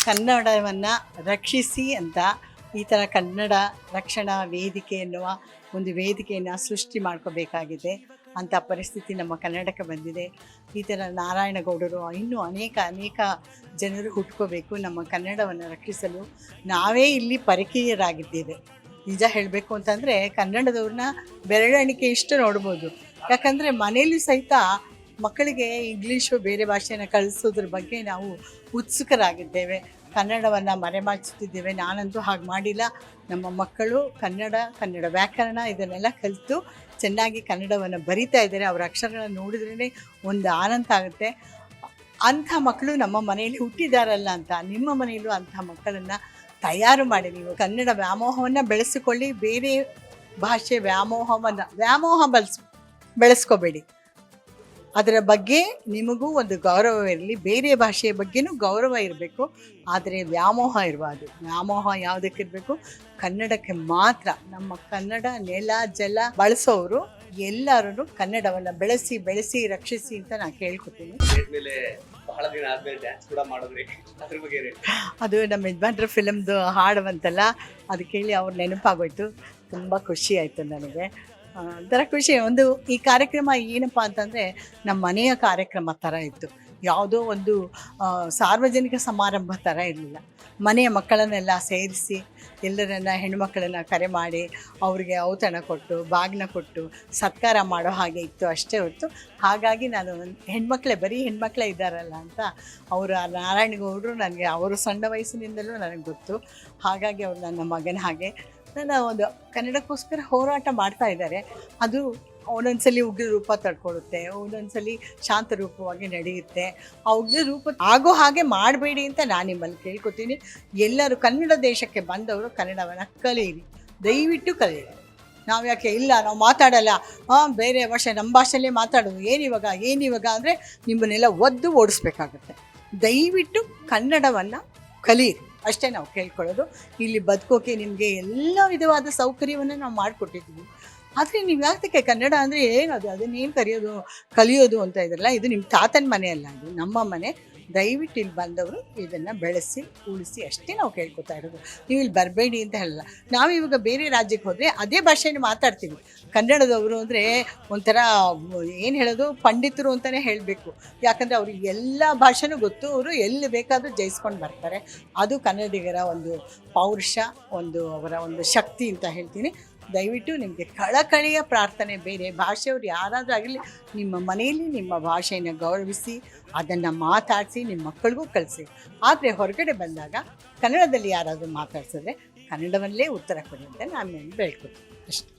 ಕನ್ನಡವನ್ನು ರಕ್ಷಿಸಿ ಅಂತ ಈ ಥರ ಕನ್ನಡ ರಕ್ಷಣಾ ವೇದಿಕೆ ಎನ್ನುವ ಒಂದು ವೇದಿಕೆಯನ್ನು ಸೃಷ್ಟಿ ಮಾಡ್ಕೋಬೇಕಾಗಿದೆ ಅಂಥ ಪರಿಸ್ಥಿತಿ ನಮ್ಮ ಕನ್ನಡಕ್ಕೆ ಬಂದಿದೆ. ಈ ಥರ ನಾರಾಯಣಗೌಡರು ಇನ್ನೂ ಅನೇಕ ಜನರು ಹುಟ್ಕೋಬೇಕು ನಮ್ಮ ಕನ್ನಡವನ್ನು ರಕ್ಷಿಸಲು. ನಾವೇ ಇಲ್ಲಿ ಪರಕೀಯರಾಗಿದ್ದೇವೆ. ನಿಜ ಹೇಳಬೇಕು ಅಂತಂದರೆ ಕನ್ನಡದವ್ರನ್ನ ಬೆರಳೆಣಿಕೆ ಇಷ್ಟು ನೋಡ್ಬೋದು. ಯಾಕಂದರೆ ಮನೇಲಿ ಸಹಿತ ಮಕ್ಕಳಿಗೆ ಇಂಗ್ಲೀಷು ಬೇರೆ ಭಾಷೆಯನ್ನು ಕಳಿಸೋದ್ರ ಬಗ್ಗೆ ನಾವು ಉತ್ಸುಕರಾಗಿದ್ದೇವೆ. ಕನ್ನಡವನ್ನು ಮರೆಮಾಚುತ್ತಿದ್ದೇವೆ. ನಾನಂತೂ ಹಾಗೆ ಮಾಡಿಲ್ಲ. ನಮ್ಮ ಮಕ್ಕಳು ಕನ್ನಡ ವ್ಯಾಕರಣ ಇದನ್ನೆಲ್ಲ ಕಲಿತು ಚೆನ್ನಾಗಿ ಕನ್ನಡವನ್ನು ಬರಿತಾ ಇದ್ದಾರೆ. ಅವರ ಅಕ್ಷರಗಳನ್ನು ನೋಡಿದ್ರೇ ಒಂದು ಆನಂದ ಆಗುತ್ತೆ. ಅಂಥ ಮಕ್ಕಳು ನಮ್ಮ ಮನೆಯಲ್ಲಿ ಹುಟ್ಟಿದಾರಲ್ಲ ಅಂತ ನಿಮ್ಮ ಮನೆಯಲ್ಲೂ ಅಂಥ ಮಕ್ಕಳನ್ನು ತಯಾರು ಮಾಡಿ. ನೀವು ಕನ್ನಡ ವ್ಯಾಮೋಹವನ್ನು ಬೆಳೆಸಿಕೊಳ್ಳಿ. ಬೇರೆ ಭಾಷೆ ವ್ಯಾಮೋಹ ಬೆಳೆಸ್ಕೋಬೇಡಿ. ಅದರ ಬಗ್ಗೆ ನಿಮಗೂ ಒಂದು ಗೌರವ ಇರಲಿ. ಬೇರೆ ಭಾಷೆಯ ಬಗ್ಗೆನೂ ಗೌರವ ಇರಬೇಕು, ಆದರೆ ವ್ಯಾಮೋಹ ಇರಬಾರ್ದು. ವ್ಯಾಮೋಹ ಯಾವುದಕ್ಕಿರಬೇಕು? ಕನ್ನಡಕ್ಕೆ ಮಾತ್ರ. ನಮ್ಮ ಕನ್ನಡ ನೆಲ ಜಲ ಬಳಸೋರು ಎಲ್ಲರೂ ಕನ್ನಡವನ್ನು ಬೆಳೆಸಿ ರಕ್ಷಿಸಿ ಅಂತ ನಾನು ಕೇಳ್ಕೊತೀನಿ. ಅದು ನಮ್ಮ ಯಜಮಾನ್ರ ಫಿಲಮ್ದು ಹಾಡು ಬಂತಲ್ಲ, ಅದು ಕೇಳಿ ಅವ್ರು ನೆನಪಾಗೋಯ್ತು. ತುಂಬ ಖುಷಿ ಆಯಿತು ನನಗೆ. ಒಂಥರ ಖುಷಿ. ಈ ಕಾರ್ಯಕ್ರಮ ಏನಪ್ಪ ಅಂತಂದರೆ ನಮ್ಮ ಮನೆಯ ಕಾರ್ಯಕ್ರಮ ಥರ ಇತ್ತು. ಯಾವುದೋ ಒಂದು ಸಾರ್ವಜನಿಕ ಸಮಾರಂಭ ಥರ ಇರಲಿಲ್ಲ. ಮನೆಯ ಮಕ್ಕಳನ್ನೆಲ್ಲ ಸೇರಿಸಿ ಎಲ್ಲರನ್ನ ಹೆಣ್ಣುಮಕ್ಕಳನ್ನು ಕರೆ ಮಾಡಿ ಅವ್ರಿಗೆ ಔತಣ ಕೊಟ್ಟು ಬಾಗಿನ ಕೊಟ್ಟು ಸತ್ಕಾರ ಮಾಡೋ ಹಾಗೆ ಇತ್ತು ಅಷ್ಟೇ ಹೊರತು. ಹಾಗಾಗಿ ನಾನು ಬರೀ ಹೆಣ್ಮಕ್ಳೇ ಇದ್ದಾರಲ್ಲ ಅಂತ ಅವರು ನಾರಾಯಣಗೌಡರು ನನಗೆ ಅವರು ಸಣ್ಣ ವಯಸ್ಸಿನಿಂದಲೂ ನನಗೆ ಗೊತ್ತು. ಹಾಗಾಗಿ ಅವರು ನನ್ನ ಮಗನ ಹಾಗೆ ನನ್ನ ಒಂದು ಕನ್ನಡಕ್ಕೋಸ್ಕರ ಹೋರಾಟ ಮಾಡ್ತಾ ಇದ್ದಾರೆ. ಅದು ಒಂದೊಂದ್ಸಲಿ ಉಗ್ರ ರೂಪ ತಡ್ಕೊಳ್ಳುತ್ತೆ, ಒಂದೊಂದ್ಸಲಿ ಶಾಂತ ರೂಪವಾಗಿ ನಡೆಯುತ್ತೆ. ಆ ಉಗ್ರ ರೂಪ ಆಗೋ ಹಾಗೆ ಮಾಡಬೇಡಿ ಅಂತ ನಾನು ನಿಮ್ಮಲ್ಲಿ ಕೇಳ್ಕೊತೀನಿ. ಎಲ್ಲರೂ ಕನ್ನಡ ದೇಶಕ್ಕೆ ಬಂದವರು ಕನ್ನಡವನ್ನು ಕಲಿಯಿರಿ, ದಯವಿಟ್ಟು ಕಲಿಯಿರಿ. ನಾವು ಯಾಕೆ ಇಲ್ಲ ನಾವು ಮಾತಾಡಲ್ಲ, ಬೇರೆ ಭಾಷೆ ನಮ್ಮ ಭಾಷೆಯಲ್ಲೇ ಮಾತಾಡೋದು, ಏನಿವಾಗ ಅಂದರೆ ನಿಮ್ಮನ್ನೆಲ್ಲ ಒದ್ದು ಓಡಿಸ್ಬೇಕಾಗತ್ತೆ. ದಯವಿಟ್ಟು ಕನ್ನಡವನ್ನು ಕಲಿಯಿರಿ ಅಷ್ಟೇ ನಾವು ಕೇಳ್ಕೊಳ್ಳೋದು. ಇಲ್ಲಿ ಬದುಕೋಕೆ ನಿಮಗೆ ಎಲ್ಲ ವಿಧವಾದ ಸೌಕರ್ಯವನ್ನು ನಾವು ಮಾಡಿಕೊಟ್ಟಿದ್ದೀವಿ. ಆದರೆ ನೀವು ಯಾಕೆ ಕನ್ನಡ ಅಂದರೆ ಏನದು, ಅದನ್ನೇನು ಕಲಿಯೋದು ಅಂತ ಇದ್ರಲ್ಲ, ಇದು ನಿಮ್ಮ ತಾತನ ಮನೆ ಅಲ್ಲ, ಇದು ನಮ್ಮ ಮನೆ. ದಯವಿಟ್ಟು ಇಲ್ಲಿ ಬಂದವರು ಇದನ್ನು ಬೆಳೆಸಿ ಉಳಿಸಿ ಅಷ್ಟೇ ನಾವು ಕೇಳ್ಕೊತಾ ಇರೋದು. ನೀವು ಇಲ್ಲಿ ಬರಬೇಡಿ ಅಂತ ಹೇಳಲ್ಲ. ನಾವಿವಾಗ ಬೇರೆ ರಾಜ್ಯಕ್ಕೆ ಹೋದರೆ ಅದೇ ಭಾಷೆಯನ್ನು ಮಾತಾಡ್ತೀವಿ. ಕನ್ನಡದವರು ಅಂದರೆ ಒಂಥರ ಏನು ಹೇಳೋದು, ಪಂಡಿತರು ಅಂತಲೇ ಹೇಳಬೇಕು. ಯಾಕಂದರೆ ಅವ್ರಿಗೆ ಎಲ್ಲ ಭಾಷೆನೂ ಗೊತ್ತು, ಅವರು ಎಲ್ಲಿ ಬೇಕಾದರೂ ಜಯಿಸ್ಕೊಂಡು ಬರ್ತಾರೆ. ಅದು ಕನ್ನಡಿಗರ ಒಂದು ಪೌರುಷ, ಅವರ ಒಂದು ಶಕ್ತಿ ಅಂತ ಹೇಳ್ತೀನಿ. ದಯವಿಟ್ಟು ನಿಮಗೆ ಕಳಕಳಿಯ ಪ್ರಾರ್ಥನೆ, ಬೇರೆ ಭಾಷೆಯವರು ಯಾರಾದರೂ ಆಗಲಿ ನಿಮ್ಮ ಮನೆಯಲ್ಲಿ ನಿಮ್ಮ ಭಾಷೆಯನ್ನು ಗೌರವಿಸಿ ಅದನ್ನು ಮಾತಾಡಿಸಿ ನಿಮ್ಮ ಮಕ್ಕಳಿಗೂ ಕಲಿಸಿ. ಆದರೆ ಹೊರಗಡೆ ಬಂದಾಗ ಕನ್ನಡದಲ್ಲಿ ಯಾರಾದರೂ ಮಾತಾಡ್ಸಿದ್ರೆ ಕನ್ನಡವಲ್ಲೇ ಉತ್ತರ ಕೊಡಿ ಅಂತ ನಾನು ಬೇಡ್ಕೊತೀನಿ ಅಷ್ಟೇ.